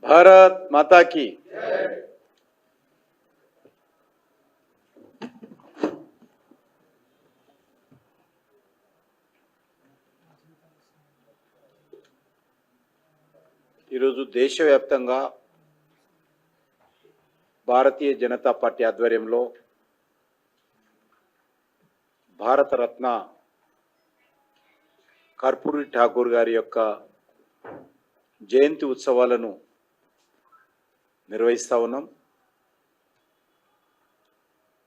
భారత్ మాతా key. ఈరోజు దేశవ్యాప్తంగా Bharatiya Janata party ఆధ్వర్యంలో భారతరత్న కర్పూరి ఠాకూర్ గారి యొక్క జయంతి ఉత్సవాలను నిర్వహిస్తూ ఉన్నాం.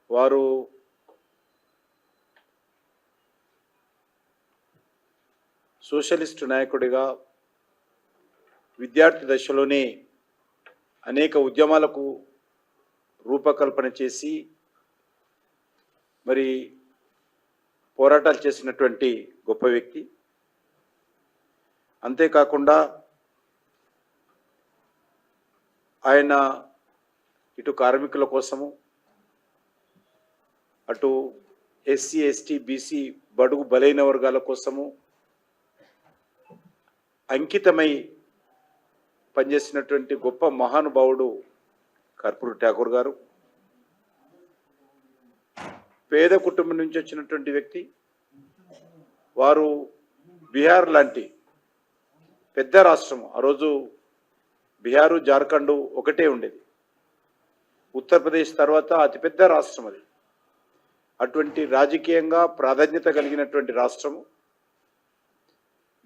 వారు సోషలిస్టు నాయకుడిగా విద్యార్థి దశలోనే అనేక ఉద్యమాలకు రూపకల్పన చేసి మరి పోరాటాలు చేసినటువంటి గొప్ప వ్యక్తి. అంతేకాకుండా ఆయన ఇటు కార్మికుల కోసము, అటు ఎస్సీ ఎస్టీ బీసీ బడుగు బలైన వర్గాల కోసము అంకితమై పనిచేసినటువంటి గొప్ప మహానుభావుడు కర్పూరి ఠాకూర్ గారు. పేద కుటుంబం నుంచి వచ్చినటువంటి వ్యక్తి. వారు బీహార్ లాంటి పెద్ద రాష్ట్రం, ఆ రోజు బీహారు జార్ఖండ్ ఒకటే ఉండేది, ఉత్తరప్రదేశ్ తర్వాత అతిపెద్ద రాష్ట్రం అది. అటువంటి రాజకీయంగా ప్రాధాన్యత కలిగినటువంటి రాష్ట్రము,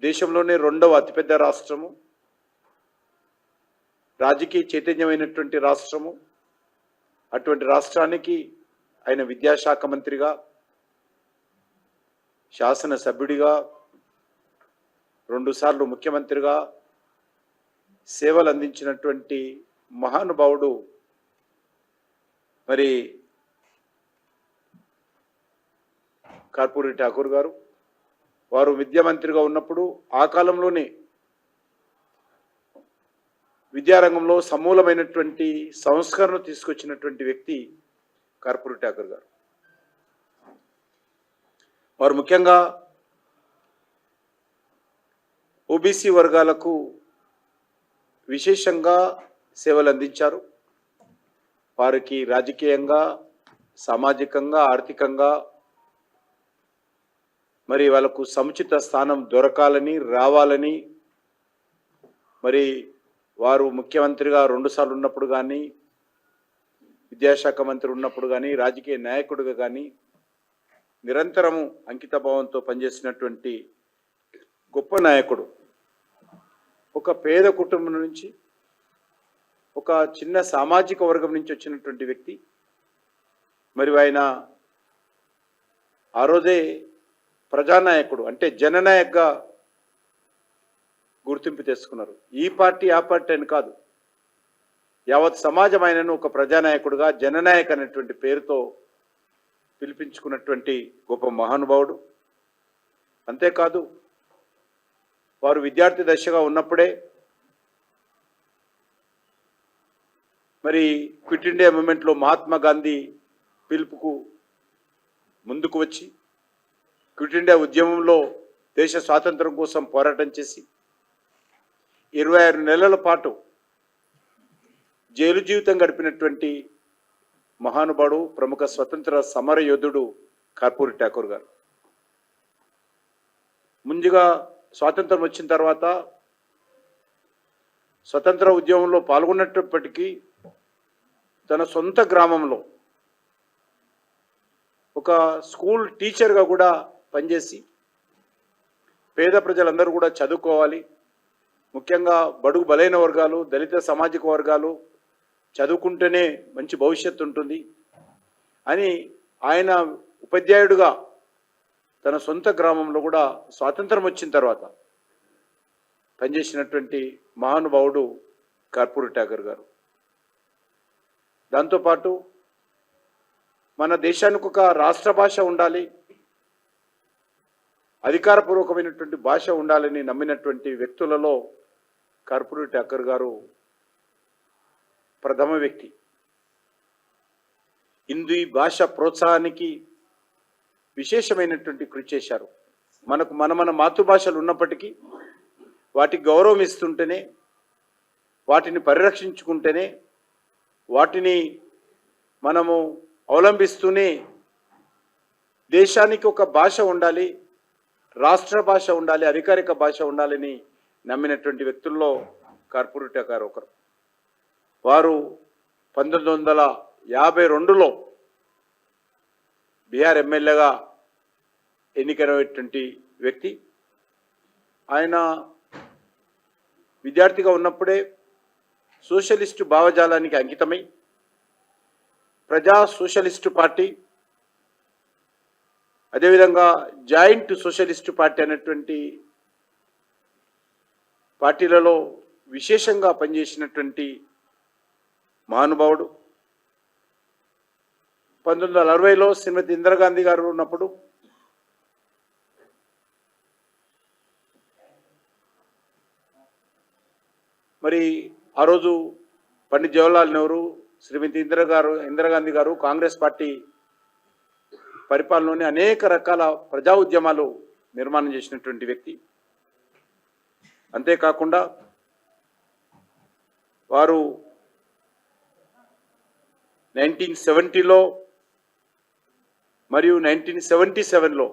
దేశంలోనే రెండవ అతిపెద్ద రాష్ట్రము, రాజకీయ చైతన్యమైనటువంటి రాష్ట్రము. అటువంటి రాష్ట్రానికి ఆయన విద్యాశాఖ మంత్రిగా, శాసనసభ్యుడిగా, 2 సార్లు ముఖ్యమంత్రిగా సేవలు అందించినటువంటి మహానుభావుడు మరి కర్పూరి ఠాకూర్ గారు. వారు విద్యామంత్రిగా ఉన్నప్పుడు ఆ కాలంలోనే విద్యారంగంలో సమూలమైనటువంటి సంస్కరణ తీసుకొచ్చినటువంటి వ్యక్తి కర్పూరి ఠాకూర్ గారు. వారు ముఖ్యంగా ఓబీసీ వర్గాలకు విశేషంగా సేవలు అందించారు. వారికి రాజకీయంగా, సామాజికంగా, ఆర్థికంగా మరి వాళ్ళకు సముచిత స్థానం దొరకాలని, రావాలని, మరి వారు ముఖ్యమంత్రిగా 2 సార్లు ఉన్నప్పుడు కానీ, విద్యాశాఖ మంత్రి ఉన్నప్పుడు కానీ, రాజకీయ నాయకుడిగా కానీ నిరంతరము అంకితభావంతో పనిచేసినటువంటి గొప్ప నాయకుడు. ఒక పేద కుటుంబం నుంచి, ఒక చిన్న సామాజిక వర్గం నుంచి వచ్చినటువంటి వ్యక్తి. మరి ఆయన ఆ రోజే ప్రజానాయకుడు, అంటే జననాయకగా గుర్తింపు తెచ్చుకున్నారు. ఈ పార్టీ ఆ పార్టీ అని కాదు, యావత్ సమాజం ఆయనను ఒక ప్రజానాయకుడుగా, జననాయక్ అనేటువంటి పేరుతో పిలిపించుకున్నటువంటి గొప్ప మహానుభావుడు. అంతేకాదు, వారు విద్యార్థి దశగా ఉన్నప్పుడే మరి క్విట్ ఇండియా మూమెంట్లో మహాత్మా గాంధీ పిలుపుకు ముందుకు వచ్చి క్విట్ ఇండియా ఉద్యమంలో దేశ స్వాతంత్రం కోసం పోరాటం చేసి 26 నెలల పాటు జైలు జీవితం గడిపినటువంటి మహానుభావుడు, ప్రముఖ స్వతంత్ర సమర యోధుడు కర్పూరి ఠాకూర్ గారు. ముందుగా స్వాతంత్రం వచ్చిన తర్వాత స్వతంత్ర ఉద్యమంలో పాల్గొన్నప్పటికీ తన సొంత గ్రామంలో ఒక స్కూల్ టీచర్గా కూడా పనిచేసి పేద ప్రజలందరూ కూడా చదువుకోవాలి, ముఖ్యంగా బడుగు బలైన వర్గాలు, దళిత సామాజిక వర్గాలు చదువుకుంటేనే మంచి భవిష్యత్తు ఉంటుంది అని ఆయన ఉపాధ్యాయుడిగా తన సొంత గ్రామంలో కూడా స్వాతంత్రం వచ్చిన తర్వాత పనిచేసినటువంటి మహానుభావుడు కర్పూరి ఠాకూర్ గారు. దాంతోపాటు మన దేశానికి ఒక రాష్ట్ర భాష ఉండాలి, అధికారపూర్వకమైనటువంటి భాష ఉండాలని నమ్మినటువంటి వ్యక్తులలో కర్పూరి ఠాకూర్ గారు ప్రథమ వ్యక్తి. హిందీ భాష ప్రోత్సాహానికి విశేషమైనటువంటి కృషి చేశారు. మన మాతృభాషలు ఉన్నప్పటికీ వాటికి గౌరవం ఇస్తుంటేనే వాటిని పరిరక్షించుకుంటేనే, వాటిని మనము అవలంబిస్తూనే దేశానికి ఒక భాష ఉండాలి, రాష్ట్ర భాష ఉండాలి, అధికారిక భాష ఉండాలని నమ్మినటువంటి వ్యక్తుల్లో కార్పొరేట్ గారు ఒకరు. వారు 1952లో బీహార్ ఎమ్మెల్యేగా ఎన్నికైనటువంటి వ్యక్తి. ఆయన విద్యార్థిగా ఉన్నప్పుడే సోషలిస్టు భావజాలానికి అంకితమై ప్రజా సోషలిస్టు పార్టీ, అదేవిధంగా జాయింట్ సోషలిస్టు పార్టీ అనేటువంటి పార్టీలలో విశేషంగా పనిచేసినటువంటి మహానుభావుడు. 1960లో శ్రీమతి ఇందిరాగాంధీ గారు ఉన్నప్పుడు మరి ఆ రోజు పండిత్ జవహర్లాల్ నెహ్రూ, శ్రీమతి ఇందిరాగాంధీ గారు కాంగ్రెస్ పార్టీ పరిపాలనలోని అనేక రకాల ప్రజా ఉద్యమాలు నిర్మాణం చేసినటువంటి వ్యక్తి. అంతేకాకుండా వారు 1970లో మరియు 1977లో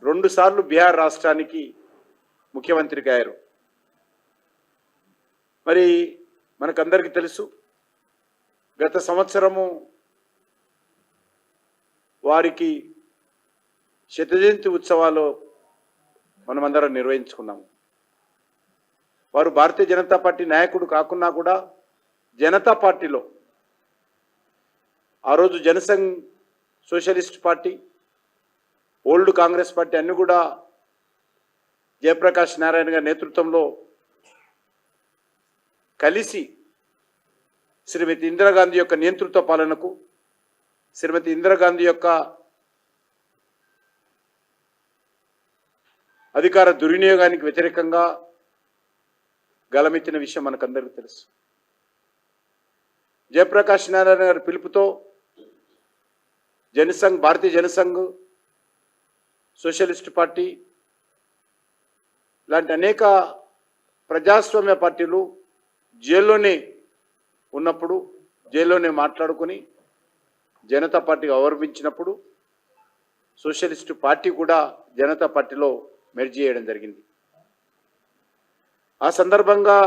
2 సార్లు బీహార్ రాష్ట్రానికి ముఖ్యమంత్రిగా అయ్యారు. మరి మనకందరికీ తెలుసు, గత సంవత్సరము వారికి శతజయంతి ఉత్సవాలు మనమందరం నిర్వహించుకున్నాము. వారు భారతీయ జనతా పార్టీ నాయకుడు కాకున్నా కూడా జనతా పార్టీలో ఆ రోజు Jan Sangh socialist party, old Congress party అన్ని కూడా జయప్రకాష్ నారాయణ గారి నేతృత్వంలో కలిసి శ్రీమతి ఇందిరాగాంధీ యొక్క నేతృత్వ పాలనకు, శ్రీమతి ఇందిరాగాంధీ యొక్క అధికార దుర్వినియోగానికి వ్యతిరేకంగా గలమెత్తిన విషయం మనకందరికీ తెలుసు. జయప్రకాష్ నారాయణ గారి పిలుపుతో జనసంఘ్, భారతీయ జనసంఘ్, సోషలిస్ట్ పార్టీ లాంటి అనేక ప్రజాస్వామ్య పార్టీలు జైల్లోనే ఉన్నప్పుడు, జైల్లోనే మాట్లాడుకొని జనతా పార్టీకి అవలంబించినప్పుడు సోషలిస్టు పార్టీ కూడా జనతా పార్టీలో మెర్జ్ చేయడం జరిగింది. ఆ సందర్భంగా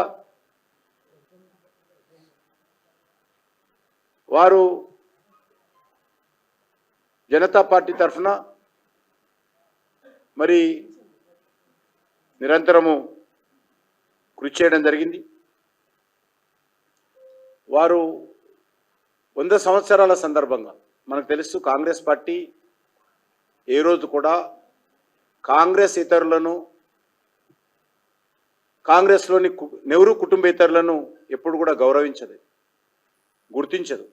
వారు జనతా పార్టీ తరఫున మరి నిరంతరము కృషి చేయడం జరిగింది. వారు 100 సంవత్సరాల సందర్భంగా మనకు తెలుసు, కాంగ్రెస్ పార్టీ ఏ రోజు కూడా కాంగ్రెస్ ఇతరులను, కాంగ్రెస్లోని నెహ్రూ కుటుంబేతరులను ఎప్పుడు కూడా గౌరవించదు, గుర్తించదు.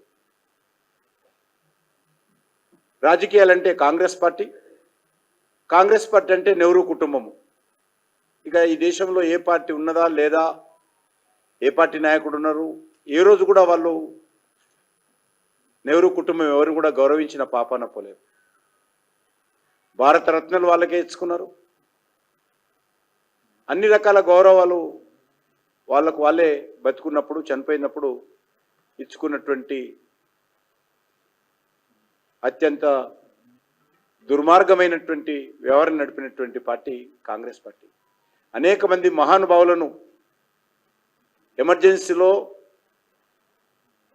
రాజకీయాలంటే కాంగ్రెస్ పార్టీ, కాంగ్రెస్ పార్టీ అంటే నెహ్రూ కుటుంబము. ఇక ఈ దేశంలో ఏ పార్టీ ఉన్నదా లేదా, ఏ పార్టీ నాయకుడు ఉన్నారు, ఏ రోజు కూడా వాళ్ళు నెహ్రూ కుటుంబం ఎవరిని కూడా గౌరవించిన పాపాన పోలేదు. భారతరత్నాలు వాళ్ళకే ఇచ్చుకున్నారు. అన్ని రకాల గౌరవాలు వాళ్ళకు వాళ్ళే బతుకున్నప్పుడు, చనిపోయినప్పుడు ఇచ్చుకున్నటువంటి అత్యంత దుర్మార్గమైనటువంటి వ్యవహారం నడిపినటువంటి పార్టీ కాంగ్రెస్ పార్టీ. అనేక మంది మహానుభావులను ఎమర్జెన్సీలో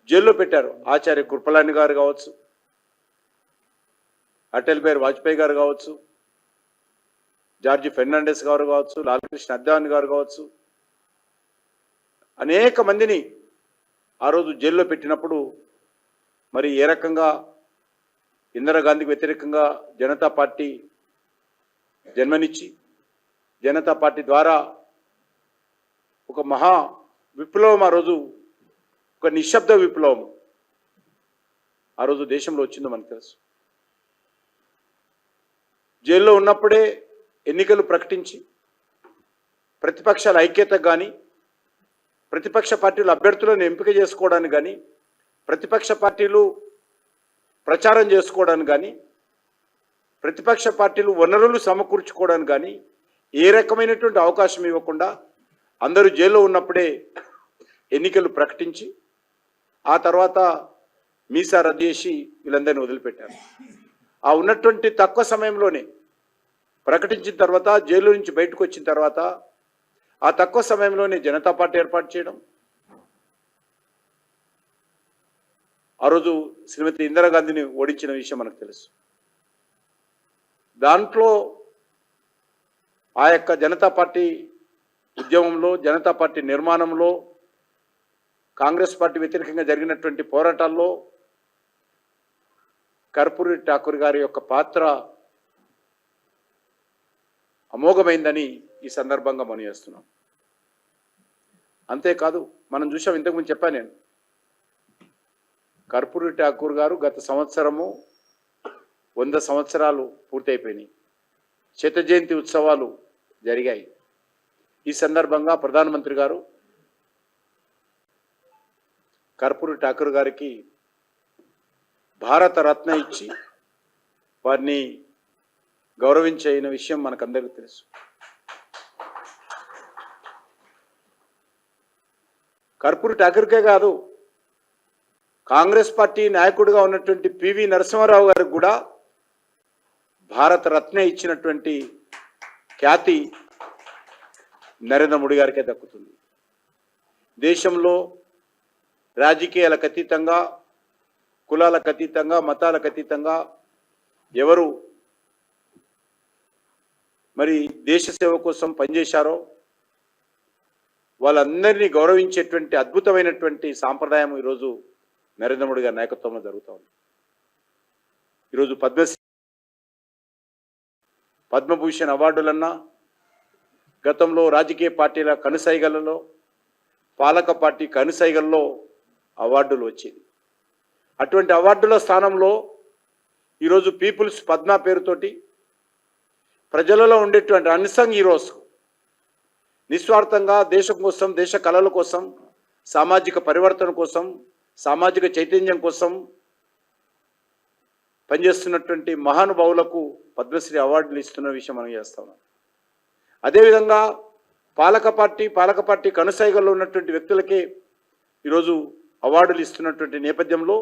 జైల్లో పెట్టారు. ఆచార్య కృపలాని గారు కావచ్చు, అటల్ బిహారీ వాజ్పేయి గారు కావచ్చు, జార్జి ఫెర్నాండెస్ గారు కావచ్చు, లాల్కృష్ణ అద్వానీ గారు కావచ్చు, అనేక మందిని ఆ రోజు జైల్లో పెట్టినప్పుడు మరి ఏ రకంగా ఇందిరాగాంధీకి వ్యతిరేకంగా జనతా పార్టీ జన్మనిచ్చి, జనతా పార్టీ ద్వారా ఒక మహా విప్లవం, ఆ రోజు ఒక నిశ్శబ్ద విప్లవం ఆ రోజు దేశంలో వచ్చిందో మనకు తెలుసు. జైల్లో ఉన్నప్పుడే ఎన్నికలు ప్రకటించి ప్రతిపక్షాల ఐక్యత కానీ, ప్రతిపక్ష పార్టీలు అభ్యర్థులను ఎంపిక చేసుకోవడానికి కానీ, ప్రతిపక్ష పార్టీలు ప్రచారం చేసుకోవడానికి కానీ, ప్రతిపక్ష పార్టీలు వనరులు సమకూర్చుకోవడానికి కానీ ఏ రకమైనటువంటి అవకాశం ఇవ్వకుండా అందరూ జైల్లో ఉన్నప్పుడే ఎన్నికలు ప్రకటించి ఆ తర్వాత మీసా రద్దు చేసి వీళ్ళందరినీ వదిలిపెట్టారు. ఆ ఉన్నటువంటి తక్కువ సమయంలోనే ప్రకటించిన తర్వాత జైలు నుంచి బయటకు వచ్చిన తర్వాత ఆ తక్కువ సమయంలోనే జనతా పార్టీ ఏర్పాటు చేయడం, ఆ రోజు శ్రీమతి ఇందిరాగాంధీని ఓడించిన విషయం మనకు తెలుసు. దాంట్లో ఆ యొక్క జనతా పార్టీ ఉద్యమంలో, జనతా పార్టీ నిర్మాణంలో, కాంగ్రెస్ పార్టీ వ్యతిరేకంగా జరిగినటువంటి పోరాటాల్లో కర్పూరి ఠాకూర్ గారి యొక్క పాత్ర అమోఘమైందని ఈ సందర్భంగా మనం చేస్తున్నాం. అంతేకాదు మనం చూసాం, ఇంతకుముందు చెప్పాను నేను, కర్పూరి ఠాకూర్ గారు గత సంవత్సరము 100 సంవత్సరాలు పూర్తయిపోయినాయి. శత జయంతి ఉత్సవాలు జరిగాయి. ఈ సందర్భంగా ప్రధానమంత్రి గారు కర్పూరి ఠాకూర్ గారికి భారత రత్న ఇచ్చి వారిని గౌరవించిన విషయం మనకందరికీ తెలుసు. కర్పూరి ఠాకూర్కే కాదు, కాంగ్రెస్ పార్టీ నాయకుడిగా ఉన్నటువంటి పివి నరసింహారావు గారికి కూడా భారత రత్న ఇచ్చినటువంటి ఖ్యాతి నరేంద్ర మోడీ గారికే దక్కుతుంది. దేశంలో రాజకీయాలకు అతీతంగా, కులాలకు అతీతంగా, మతాలకు అతీతంగా ఎవరు మరి దేశ సేవ కోసం పనిచేశారో వాళ్ళందరినీ గౌరవించేటువంటి అద్భుతమైనటువంటి సాంప్రదాయం ఈరోజు నరేంద్ర మోడీ గారి నాయకత్వంలో జరుగుతూ ఉంది. ఈరోజు పద్మభూషణ్ అవార్డులన్నా గతంలో రాజకీయ పార్టీల కనుసైగలలో, పాలక పార్టీ కనుసైగల్లో అవార్డులు వచ్చేది. అటువంటి అవార్డుల స్థానంలో ఈరోజు పీపుల్స్ పద్మ పేరుతోటి ప్రజలలో ఉండేటువంటి అన్సంగ్ హీరోస్ నిస్వార్థంగా దేశం కోసం, దేశ కళల కోసం, సామాజిక పరివర్తన కోసం, సామాజిక చైతన్యం కోసం పనిచేస్తున్నటువంటి మహానుభావులకు పద్మశ్రీ అవార్డులు ఇస్తున్న విషయం మనం చేస్తాం. అదేవిధంగా పాలక పార్టీ కనుసైగల్లో ఉన్నటువంటి వ్యక్తులకే ఈరోజు అవార్డులు ఇస్తున్నటువంటి నేపథ్యంలో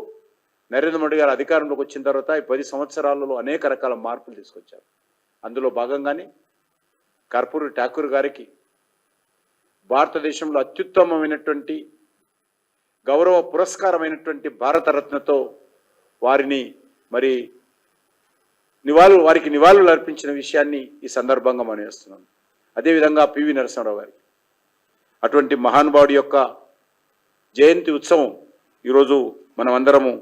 నరేంద్ర మోడీ గారు అధికారంలోకి వచ్చిన తర్వాత ఈ 10 సంవత్సరాలలో అనేక రకాల మార్పులు తీసుకొచ్చారు. అందులో భాగంగానే కర్పూరి ఠాకూర్ గారికి భారతదేశంలో అత్యుత్తమమైనటువంటి గౌరవ పురస్కారమైనటువంటి భారతరత్నతో వారిని మరి వారికి నివాళులు అర్పించిన విషయాన్ని ఈ సందర్భంగా మనం చేస్తున్నాం. అదేవిధంగా పివి నరసింహారావు గారికి అటువంటి మహానుభావుడి యొక్క జయంతి ఉత్సవం ఈరోజు మనం అందరము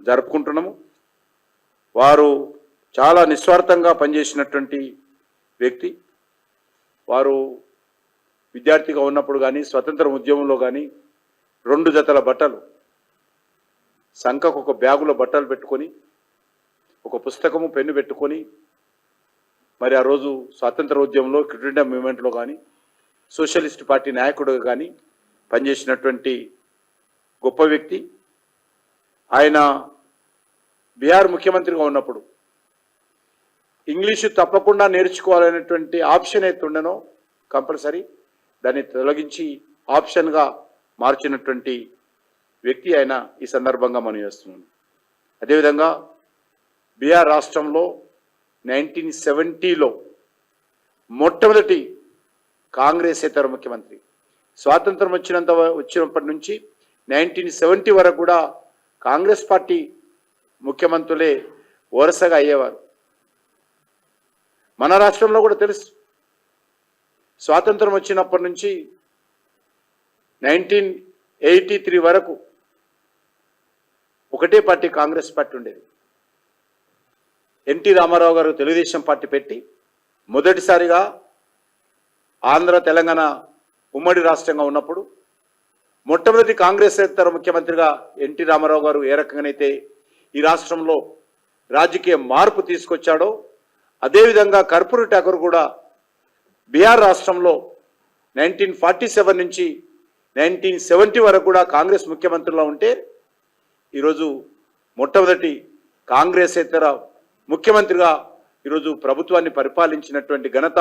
జరుపుకుంటున్నాము. వారు చాలా నిస్వార్థంగా పనిచేసినటువంటి వ్యక్తి. వారు విద్యార్థిగా ఉన్నప్పుడు కానీ, స్వతంత్ర ఉద్యమంలో కానీ 2 జతల బట్టలు, సంఖకు ఒక బ్యాగులో బట్టలు పెట్టుకొని, ఒక పుస్తకము, పెన్ను పెట్టుకొని మరి ఆ రోజు స్వాతంత్ర ఉద్యమంలో, ఫ్రీడమ్ మూవ్మెంట్లో కానీ, సోషలిస్ట్ పార్టీ నాయకుడుగా కానీ పనిచేసినటువంటి గొప్ప వ్యక్తి. ఆయన బీహార్ ముఖ్యమంత్రిగా ఉన్నప్పుడు ఇంగ్లీషు తప్పకుండా నేర్చుకోవాలనేటువంటి ఆప్షన్ అయితే ఉండనో కంపల్సరీ దాన్ని తొలగించి ఆప్షన్గా మార్చినటువంటి వ్యక్తి ఆయన ఈ సందర్భంగా మనం చేస్తున్నాం. అదేవిధంగా బీహార్ రాష్ట్రంలో 1970లో మొట్టమొదటి కాంగ్రెసేతర ముఖ్యమంత్రి. స్వాతంత్రం వచ్చినప్పటి నుంచి 1970 వరకు కూడా కాంగ్రెస్ పార్టీ ముఖ్యమంత్రులే వరుసగా అయ్యేవారు. మన రాష్ట్రంలో కూడా తెలుసు, స్వాతంత్రం వచ్చినప్పటి నుంచి 1983 వరకు ఒకటే పార్టీ, కాంగ్రెస్ పార్టీ ఉండేది. ఎన్టీ రామారావు గారు తెలుగుదేశం పార్టీ పెట్టి మొదటిసారిగా ఆంధ్ర, తెలంగాణ ఉమ్మడి రాష్ట్రంగా ఉన్నప్పుడు మొట్టమొదటి కాంగ్రెసేతర ముఖ్యమంత్రిగా ఎన్టీ రామారావు గారు ఏ రకంగానైతే ఈ రాష్ట్రంలో రాజకీయ మార్పు తీసుకొచ్చాడో అదేవిధంగా కర్పూరి ఠాకూర్ కూడా బీహార్ రాష్ట్రంలో 1947 నుంచి 1970 వరకు కూడా కాంగ్రెస్ ముఖ్యమంత్రిలో ఉంటే ఈరోజు మొట్టమొదటి కాంగ్రెసేతర ముఖ్యమంత్రిగా ఈరోజు ప్రభుత్వాన్ని పరిపాలించినటువంటి ఘనత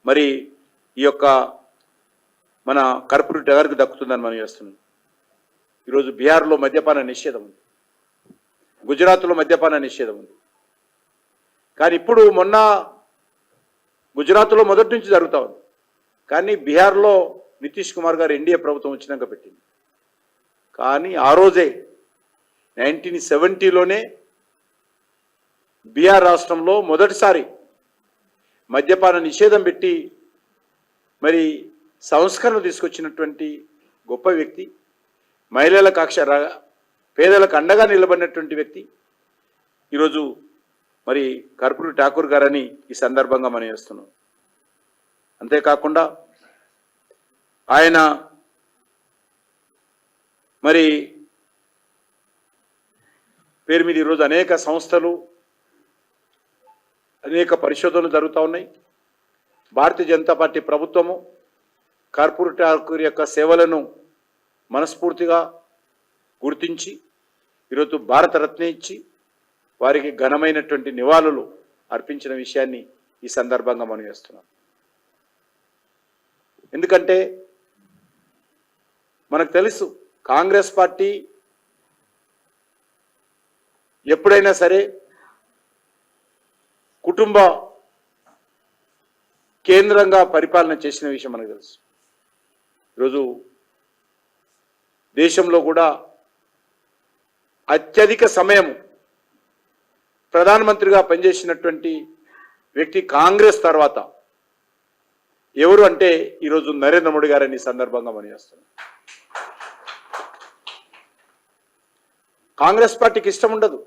మరి ఈ యొక్క మన కర్పూరి టగర్కి దక్కుతుందని మనం చేస్తున్నాం. ఈరోజు బీహార్లో మద్యపాన నిషేధం ఉంది, గుజరాత్లో మద్యపాన నిషేధం ఉంది. కానీ ఇప్పుడు మొన్న గుజరాత్లో మొదటి నుంచి జరుగుతూ ఉంది, కానీ బీహార్లో నితీష్ కుమార్ గారు ఎన్డీఏ ప్రభుత్వం వచ్చినాక పెట్టింది. కానీ ఆ రోజే 1970లోనే బీహార్ రాష్ట్రంలో మొదటిసారి మద్యపాన నిషేధం పెట్టి మరి సంస్కరణ తీసుకొచ్చినటువంటి గొప్ప వ్యక్తి, మహిళలకు పేదలకు అండగా నిలబడినటువంటి వ్యక్తి ఈరోజు మరి కర్పూరి ఠాకూర్ గారని ఈ సందర్భంగా మనం చేస్తున్నాం. అంతేకాకుండా ఆయన మరి పేరు మీద ఈరోజు అనేక సంస్థలు, అనేక పరిశోధనలు జరుగుతూ ఉన్నాయి. భారతీయ జనతా పార్టీ ప్రభుత్వము కర్పూరి ఠాకూర్ యొక్క సేవలను మనస్ఫూర్తిగా గుర్తించి ఈరోజు భారతరత్న ఇచ్చి వారికి ఘనమైనటువంటి నివాళులు అర్పించిన విషయాన్ని ఈ సందర్భంగా మనం చేస్తున్నాం. ఎందుకంటే మనకు తెలుసు, కాంగ్రెస్ పార్టీ ఎప్పుడైనా సరే కుటుంబ కేంద్రంగా పరిపాలన చేసిన విషయం మనకు తెలుసు. ఈరోజు దేశంలో కూడా అత్యధిక సమయం ప్రధానమంత్రిగా పనిచేసినటువంటి వ్యక్తి కాంగ్రెస్ తర్వాత ఎవరు అంటే ఈరోజు నరేంద్ర మోడీ గారని సందర్భంగా మనం చేస్తున్నాం. కాంగ్రెస్ పార్టీకి ఇష్టం ఉండదు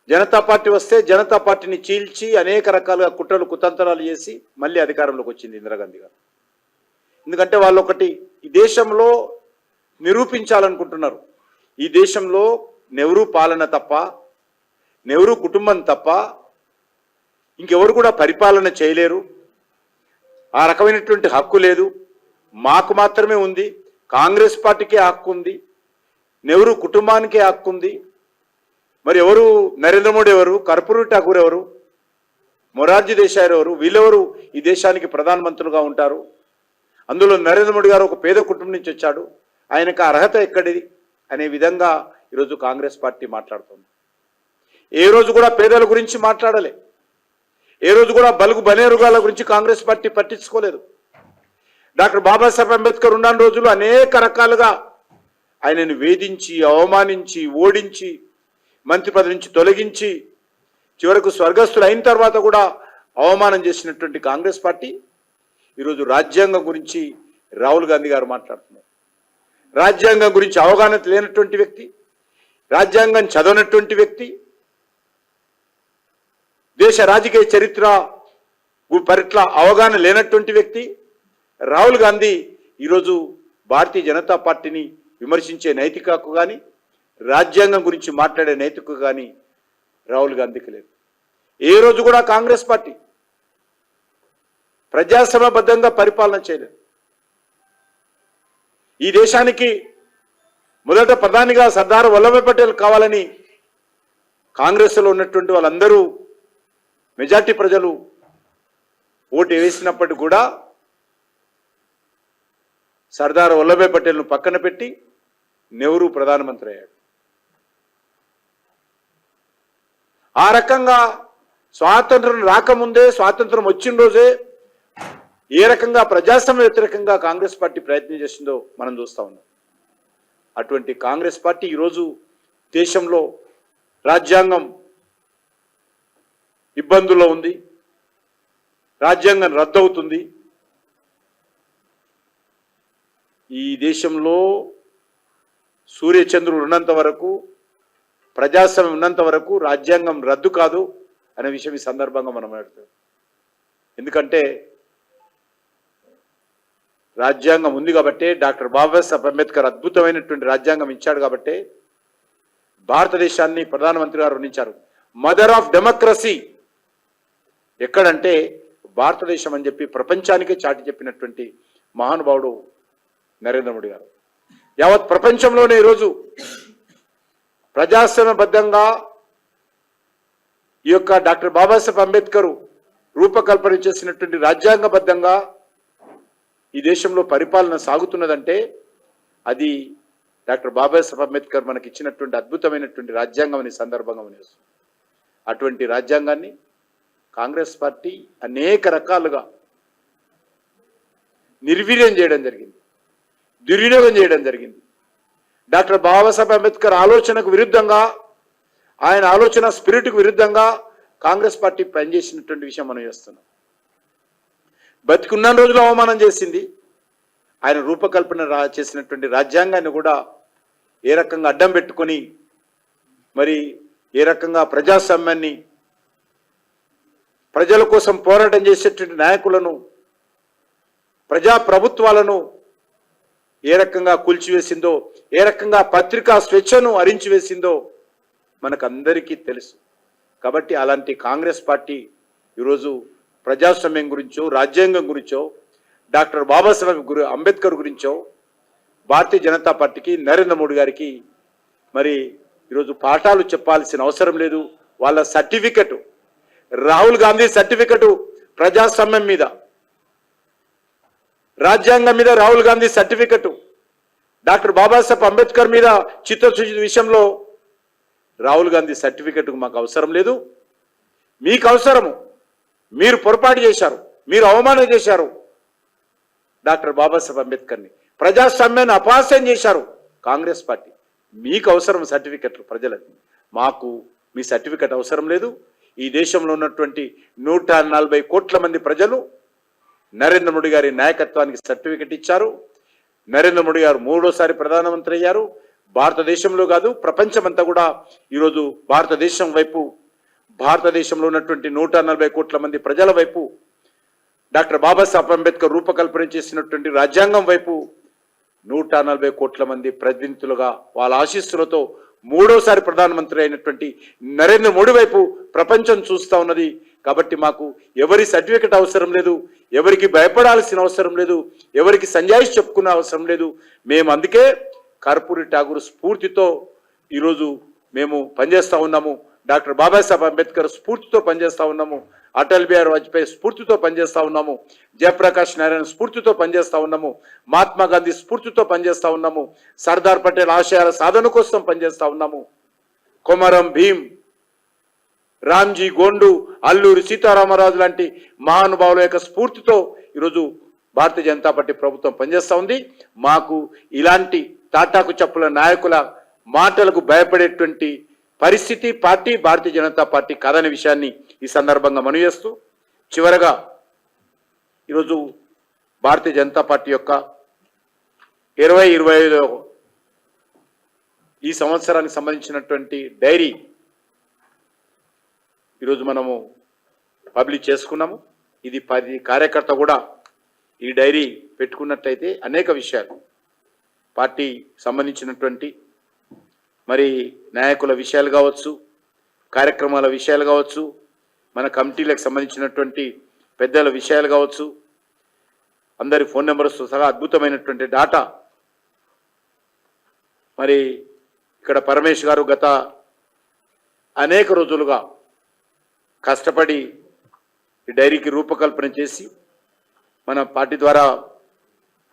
జనతా పార్టీ వస్తే జనతా పార్టీని చీల్చి అనేక రకాలుగా కుట్రలు కుతంత్రాలు చేసి మళ్ళీ అధికారంలోకి వచ్చింది ఇందిరాగాంధీ గారు. ఎందుకంటే వాళ్ళు ఒకటి ఈ దేశంలో నిరూపించాలనుకుంటున్నారు, ఈ దేశంలో నెహ్రూ పాలన తప్ప, నెహ్రూ కుటుంబం తప్ప ఇంకెవరు కూడా పరిపాలన చేయలేరు, ఆ రకమైనటువంటి హక్కు లేదు, మాకు మాత్రమే ఉంది, కాంగ్రెస్ పార్టీకే హక్కు ఉంది, నెహ్రూ కుటుంబానికే హక్కు ఉంది. మరి ఎవరు నరేంద్ర మోడీ ఎవరు, కర్పూరి ఠాకూర్ ఎవరు, మొరార్జీ దేశాయ్ ఎవరు, వీళ్ళెవరు ఈ దేశానికి ప్రధానమంత్రులుగా ఉంటారు? అందులో నరేంద్ర మోడీ గారు ఒక పేద కుటుంబం నుంచి వచ్చాడు, ఆయనకు అర్హత ఎక్కడిది అనే విధంగా ఈరోజు కాంగ్రెస్ పార్టీ మాట్లాడుతుంది. ఏ రోజు కూడా పేదల గురించి మాట్లాడలే, ఏ రోజు కూడా బలుగు బనేరుగాల గురించి కాంగ్రెస్ పార్టీ పట్టించుకోలేదు. డాక్టర్ బాబాసాహెబ్ అంబేద్కర్ ఉన్న రోజులు అనేక రకాలుగా ఆయనను వేధించి, అవమానించి, ఓడించి, మంత్రి పదవి నుంచి తొలగించి, చివరకు స్వర్గస్థులు అయిన తర్వాత కూడా అవమానం చేసినటువంటి కాంగ్రెస్ పార్టీ ఈరోజు రాజ్యాంగం గురించి రాహుల్ గాంధీ గారు మాట్లాడుతున్నారు. రాజ్యాంగం గురించి అవగాహన లేనటువంటి వ్యక్తి, రాజ్యాంగం చదవనటువంటి వ్యక్తి, దేశ రాజకీయ చరిత్ర పట్ల అవగాహన లేనటువంటి వ్యక్తి రాహుల్ గాంధీ ఈరోజు భారతీయ జనతా పార్టీని విమర్శించే నైతిక హక్కు కానీ, రాజ్యాంగం గురించి మాట్లాడే నైతిక కానీ రాహుల్ గాంధీకి లేదు. ఏ రోజు కూడా కాంగ్రెస్ పార్టీ ప్రజాస్వామ్యబద్ధంగా పరిపాలన చేయలేదు. ఈ దేశానికి మొదట ప్రధానిగా సర్దార్ వల్లభాయ్ పటేల్ కావాలని కాంగ్రెస్లో ఉన్నటువంటి వాళ్ళందరూ మెజార్టీ ప్రజలు ఓటు వేసినప్పటికీ కూడా సర్దార్ వల్లభాయ్ పటేల్ను పక్కన పెట్టి నెహ్రూ ప్రధానమంత్రి అయ్యాడు. ఆ రకంగా స్వాతంత్రం రాకముందే, స్వాతంత్రం వచ్చిన రోజే ఏ రకంగా ప్రజాస్వామ్య వ్యతిరేకంగా కాంగ్రెస్ పార్టీ ప్రయత్నం చేసిందో మనం చూస్తూ ఉన్నాం. అటువంటి కాంగ్రెస్ పార్టీ ఈరోజు దేశంలో రాజ్యాంగం ఇబ్బందుల్లో ఉంది, రాజ్యాంగం రద్దవుతుంది. ఈ దేశంలో సూర్యచంద్రుడు ఉన్నంత వరకు, ప్రజాస్వామ్యం ఉన్నంత వరకు రాజ్యాంగం రద్దు కాదు అనే విషయం ఈ సందర్భంగా మనం మాట్లాడుతాం. ఎందుకంటే రాజ్యాంగం ఉంది కాబట్టి, డాక్టర్ బాబాసాహెబ్ అంబేద్కర్ అద్భుతమైనటువంటి రాజ్యాంగం ఇచ్చాడు కాబట్టి భారతదేశాన్ని ప్రధానమంత్రి గారు వర్ణించారు. మదర్ ఆఫ్ డెమోక్రసీ ఎక్కడంటే భారతదేశం అని చెప్పి ప్రపంచానికే చాటి చెప్పినటువంటి మహానుభావుడు నరేంద్ర మోడీ గారు. యావత్ ప్రపంచంలోనే ఈరోజు ప్రజాస్వామ్యబద్ధంగా ఈ యొక్క డాక్టర్ బాబాసాహెబ్ అంబేద్కర్ రూపకల్పన చేసినటువంటి రాజ్యాంగబద్ధంగా ఈ దేశంలో పరిపాలన సాగుతున్నదంటే అది డాక్టర్ బాబాసాహెబ్ అంబేద్కర్ మనకి ఇచ్చినటువంటి అద్భుతమైనటువంటి రాజ్యాంగం అనే సందర్భంగా వస్తుంది. అటువంటి రాజ్యాంగాన్ని కాంగ్రెస్ పార్టీ అనేక రకాలుగా నిర్వీర్యం చేయడం జరిగింది, దుర్వినియోగం చేయడం జరిగింది. డాక్టర్ బాబాసాహెబ్ అంబేద్కర్ ఆలోచనకు విరుద్ధంగా, ఆయన ఆలోచన స్పిరిట్కు విరుద్ధంగా కాంగ్రెస్ పార్టీ పనిచేసినటువంటి విషయం మనం చేస్తున్నాం. బతికున్న రోజులు అవమానం చేసింది. ఆయన రూపకల్పన చేసినటువంటి రాజ్యాంగాన్ని కూడా ఏ రకంగా అడ్డం పెట్టుకొని మరి ఏ రకంగా ప్రజాస్వామ్యాన్ని, ప్రజల కోసం పోరాటం చేసేటువంటి నాయకులను, ప్రజా ప్రభుత్వాలను ఏ రకంగా కూల్చివేసిందో, ఏ రకంగా పత్రికా స్వేచ్ఛను హరించివేసిందో మనకందరికీ తెలుసు. కాబట్టి అలాంటి కాంగ్రెస్ పార్టీ ఈరోజు ప్రజాస్వామ్యం గురించో, రాజ్యాంగం గురించో, డాక్టర్ బాబాసాహెబ్ అంబేద్కర్ గురించో భారతీయ జనతా పార్టీకి, నరేంద్ర మోడీ గారికి మరి ఈరోజు పాఠాలు చెప్పాల్సిన అవసరం లేదు. వాళ్ళ సర్టిఫికెట్, రాహుల్ గాంధీ సర్టిఫికెట్ ప్రజాస్వామ్యం మీద, రాజ్యాంగం మీద రాహుల్ గాంధీ సర్టిఫికెట్, డాక్టర్ బాబాసాహెబ్ అంబేద్కర్ మీద చిత్తశుద్ధి విషయంలో రాహుల్ గాంధీ సర్టిఫికెట్కు మాకు అవసరం లేదు. మీకు అవసరము. మీరు పొరపాటు చేశారు, మీరు అవమానం చేశారు డాక్టర్ బాబాసాహెబ్ అంబేద్కర్ని, ప్రజాస్వామ్యాన్ని అపహాస్యం చేశారు కాంగ్రెస్ పార్టీ. మీకు అవసరం సర్టిఫికెట్లు ప్రజలకు, మాకు మీ సర్టిఫికెట్ అవసరం లేదు. ఈ దేశంలో ఉన్నటువంటి 140 కోట్ల మంది ప్రజలు నరేంద్ర మోడీ గారి నాయకత్వానికి సర్టిఫికెట్ ఇచ్చారు. నరేంద్ర మోడీ గారు 3వ ప్రధానమంత్రి అయ్యారు. భారతదేశంలో కాదు, ప్రపంచమంతా కూడా ఈరోజు భారతదేశం వైపు, భారతదేశంలో ఉన్నటువంటి 140 కోట్ల మంది ప్రజల వైపు, డాక్టర్ బాబాసాహెబ్ అంబేద్కర్ రూపకల్పన చేసినటువంటి రాజ్యాంగం వైపు 140 కోట్ల మంది ప్రతినిధులుగా వాళ్ళ ఆశీస్సులతో 3వ ప్రధానమంత్రి అయినటువంటి నరేంద్ర మోడీ వైపు ప్రపంచం చూస్తూ ఉన్నది. కాబట్టి మాకు ఎవరి సర్టిఫికెట్ అవసరం లేదు, ఎవరికి భయపడాల్సిన అవసరం లేదు, ఎవరికి సంజాయిషి చెప్పుకునే అవసరం లేదు. మేము అందుకే కర్పూరి ఠాగూర్ స్ఫూర్తితో ఈరోజు మేము పనిచేస్తూ ఉన్నాము. డాక్టర్ బాబాసాహెబ్ అంబేద్కర్ స్ఫూర్తితో పనిచేస్తూ ఉన్నాము. అటల్ బిహారీ వాజ్పేయి స్ఫూర్తితో పనిచేస్తూ ఉన్నాము. జయప్రకాష్ నారాయణ స్ఫూర్తితో పనిచేస్తూ ఉన్నాము. మహాత్మా గాంధీ స్ఫూర్తితో పనిచేస్తూ ఉన్నాము. సర్దార్ పటేల్ ఆశయాల సాధన కోసం పనిచేస్తూ ఉన్నాము. కొమరం భీం, రామ్జీ గోండు, అల్లూరి సీతారామరాజు లాంటి మహానుభావుల యొక్క స్ఫూర్తితో ఈరోజు భారతీయ జనతా పార్టీ ప్రభుత్వం పనిచేస్తూ ఉంది. మాకు ఇలాంటి తాటాకు చెప్పుల నాయకుల మాటలకు భయపడేటువంటి పరిస్థితి పార్టీ భారతీయ జనతా పార్టీ కాదనే విషయాన్ని ఈ సందర్భంగా మనవి చేస్తూ, చివరగా ఈరోజు భారతీయ జనతా పార్టీ యొక్క 2025 ఈ సంవత్సరానికి సంబంధించినటువంటి డైరీ ఈరోజు మనము పబ్లిష్ చేసుకున్నాము. ఇది 10 కార్యకర్త కూడా ఈ డైరీ పెట్టుకున్నట్లయితే అనేక విషయాలు, పార్టీ సంబంధించినటువంటి మరి నాయకుల విషయాలు కావచ్చు, కార్యక్రమాల విషయాలు కావచ్చు, మన కమిటీలకు సంబంధించినటువంటి పెద్దల విషయాలు కావచ్చు, అందరి ఫోన్ నెంబర్స్తో సహా అద్భుతమైనటువంటి డాటా. మరి ఇక్కడ పరమేష్ గారు గత అనేక రోజులుగా కష్టపడి ఈ డైరీకి రూపకల్పన చేసి మన పార్టీ ద్వారా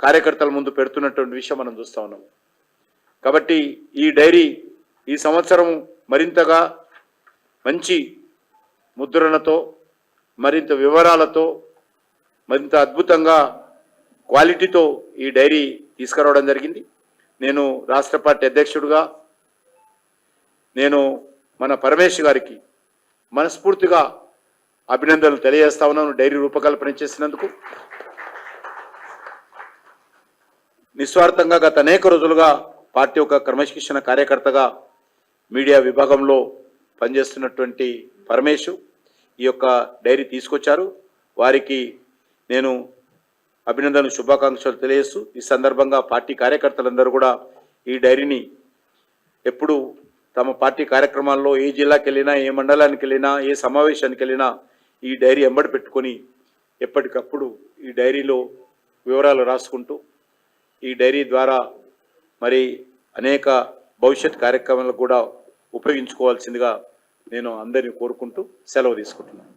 కార్యకర్తల ముందు పెడుతున్నటువంటి విషయం మనం చూస్తూ ఉన్నాము. కాబట్టి ఈ డైరీ ఈ సంవత్సరం మరింతగా మంచి ముద్రణతో, మరింత వివరాలతో, మరింత అద్భుతంగా క్వాలిటీతో ఈ డైరీ తీసుకురావడం జరిగింది. నేను రాష్ట్ర పార్టీ అధ్యక్షుడిగా నేను మన పరమేష్ గారికి మనస్ఫూర్తిగా అభినందనలు తెలియజేస్తా ఉన్నాను డైరీ రూపకల్పన చేసినందుకు. నిస్వార్థంగా గత అనేక రోజులుగా పార్టీ యొక్క క్రమశిక్షణ కార్యకర్తగా మీడియా విభాగంలో పనిచేస్తున్నటువంటి పరమేష్ ఈ యొక్క డైరీ తీసుకొచ్చారు. వారికి నేను అభినందనలు, శుభాకాంక్షలు తెలియజేస్తూ, ఈ సందర్భంగా పార్టీ కార్యకర్తలందరూ కూడా ఈ డైరీని ఎప్పుడు తమ పార్టీ కార్యక్రమాల్లో ఏ జిల్లాకి వెళ్ళినా, ఏ మండలానికి వెళ్ళినా, ఏ సమావేశానికి వెళ్ళినా ఈ డైరీ ఎంబడి పెట్టుకొని ఎప్పటికప్పుడు ఈ డైరీలో వివరాలు రాసుకుంటూ ఈ డైరీ ద్వారా మరి అనేక భవిష్యత్ కార్యక్రమాలకు కూడా ఉపయోగించుకోవాల్సిందిగా నేను అందరినీ కోరుకుంటూ సెలవు తీసుకుంటున్నాను.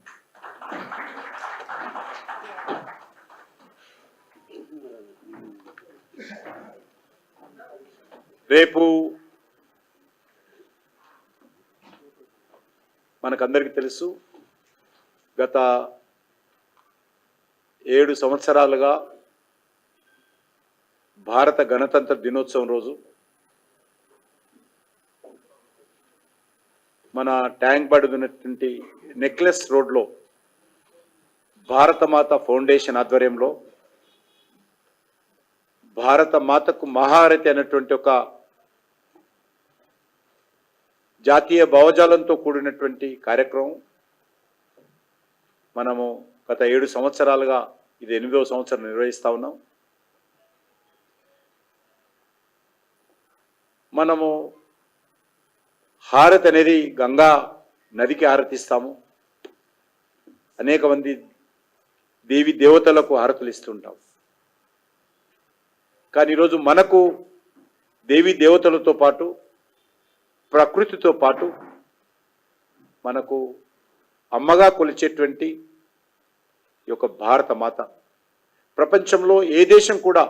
రేపు మనకందరికీ తెలుసు, గత 7 సంవత్సరాలుగా భారత గణతంత్ర దినోత్సవం రోజు మన ట్యాంక్ బండ్ ఉన్నటువంటి నెక్లెస్ రోడ్లో భారతమాత ఫౌండేషన్ ఆధ్వర్యంలో భారత మాతకు మహారతి అనేటువంటి ఒక జాతీయ భావజాలంతో కూడినటువంటి కార్యక్రమం మనము గత 7 సంవత్సరాలుగా, ఇది 8వ సంవత్సరం నిర్వహిస్తా ఉన్నాం. మనము హారతి అనేది గంగా నదికి హారతిస్తాము. అనేక మంది దేవి దేవతలకు హారతులు ఇస్తుంటాం. కానీ ఈరోజు మనకు దేవి దేవతలతో పాటు ప్రకృతితో పాటు మనకు అమ్మగా కొలిచేటువంటి ఈ యొక్క భారత మాత ప్రపంచంలో ఏ దేశం కూడా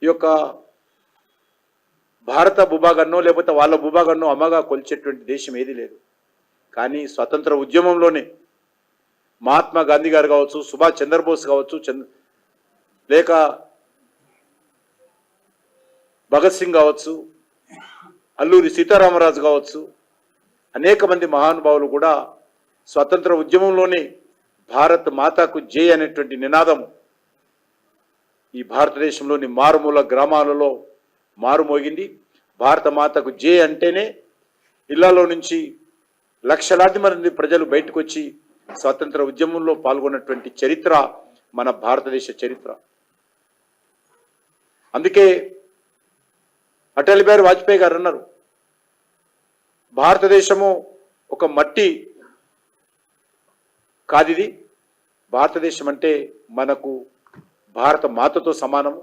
ఈ యొక్క భారత భూభాగాన్నో లేకపోతే వాళ్ళ భూభాగాన్నో అమ్మగా కొలిచేటువంటి దేశం ఏది లేదు. కానీ స్వతంత్ర ఉద్యమంలోనే మహాత్మా గాంధీ గారు కావచ్చు, సుభాష్ చంద్రబోస్ కావచ్చు, లేక భగత్ సింగ్ కావచ్చు, అల్లూరి సీతారామరాజు కావచ్చు, అనేక మంది మహానుభావులు కూడా స్వతంత్ర ఉద్యమంలోనే భారత్ మాతాకు జై అనేటువంటి నినాదం ఈ భారతదేశంలోని మారుమూల గ్రామాలలో మారుమోగింది. భారత మాతకు జై అంటేనే ఇళ్లలో నుంచి లక్షలాది మంది ప్రజలు బయటకు వచ్చి స్వాతంత్ర ఉద్యమంలో పాల్గొన్నటువంటి చరిత్ర మన భారతదేశ చరిత్ర. అందుకే అటల్ బిహారీ వాజ్పేయి గారు అన్నారు, భారతదేశము ఒక మట్టి కాదిది, భారతదేశం అంటే మనకు భారత మాతతో సమానము.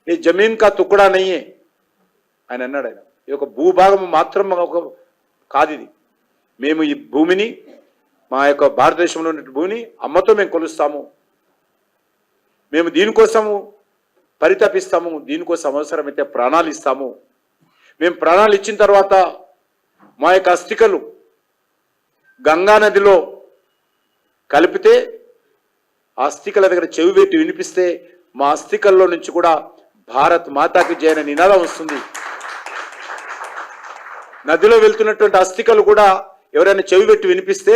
ఏ జమీన్ కా తుక్కడా నయ్యే ఆయన అన్నాడు. ఆయన ఇది ఒక భూభాగం మాత్రం ఒక కాదిది, మేము ఈ భూమిని, మా యొక్క భారతదేశంలో ఉన్న భూమిని అమ్మతో మేము కొలుస్తాము, మేము దీనికోసము పరితపిస్తాము, దీనికోసం అవసరమైతే ప్రాణాలు ఇస్తాము. మేము ప్రాణాలు ఇచ్చిన తర్వాత మా యొక్క అస్థికలు గంగా నదిలో కలిపితే ఆ అస్థికల దగ్గర చెవి పెట్టి వినిపిస్తే మా అస్థికల్లో నుంచి కూడా భారత్ మాతాకి జై అనే నినాదం వస్తుంది. నదిలో వెళ్తున్నటువంటి అస్థికలు కూడా ఎవరైనా చెవి పెట్టి వినిపిస్తే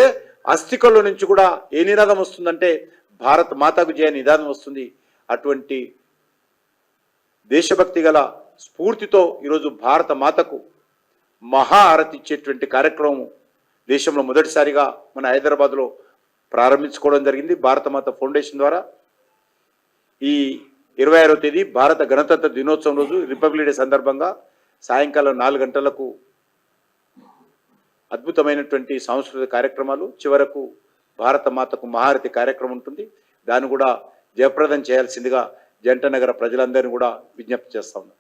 అస్థికల్లో నుంచి కూడా ఏ నినాదం వస్తుందంటే భారత్ మాతాకు జై అనే నినాదం వస్తుంది. అటువంటి దేశభక్తి గల స్ఫూర్తితో ఈరోజు భారత మాతకు మహా హారతి ఇచ్చేటువంటి కార్యక్రమం దేశంలో మొదటిసారిగా మన హైదరాబాద్లో ప్రారంభించుకోవడం జరిగింది భారతమాత ఫౌండేషన్ ద్వారా. ఈ 26వ తేదీ భారత గణతంత్ర దినోత్సవం రోజు, రిపబ్లిక్ డే సందర్భంగా సాయంకాలం 4 గంటలకు అద్భుతమైనటువంటి సాంస్కృతిక కార్యక్రమాలు, చివరకు భారత మాతకు మహారతి కార్యక్రమం ఉంటుంది. దాన్ని కూడా జయప్రదం చేయాల్సిందిగా జంట నగర ప్రజలందరినీ కూడా విజ్ఞప్తి చేస్తా ఉన్నాం.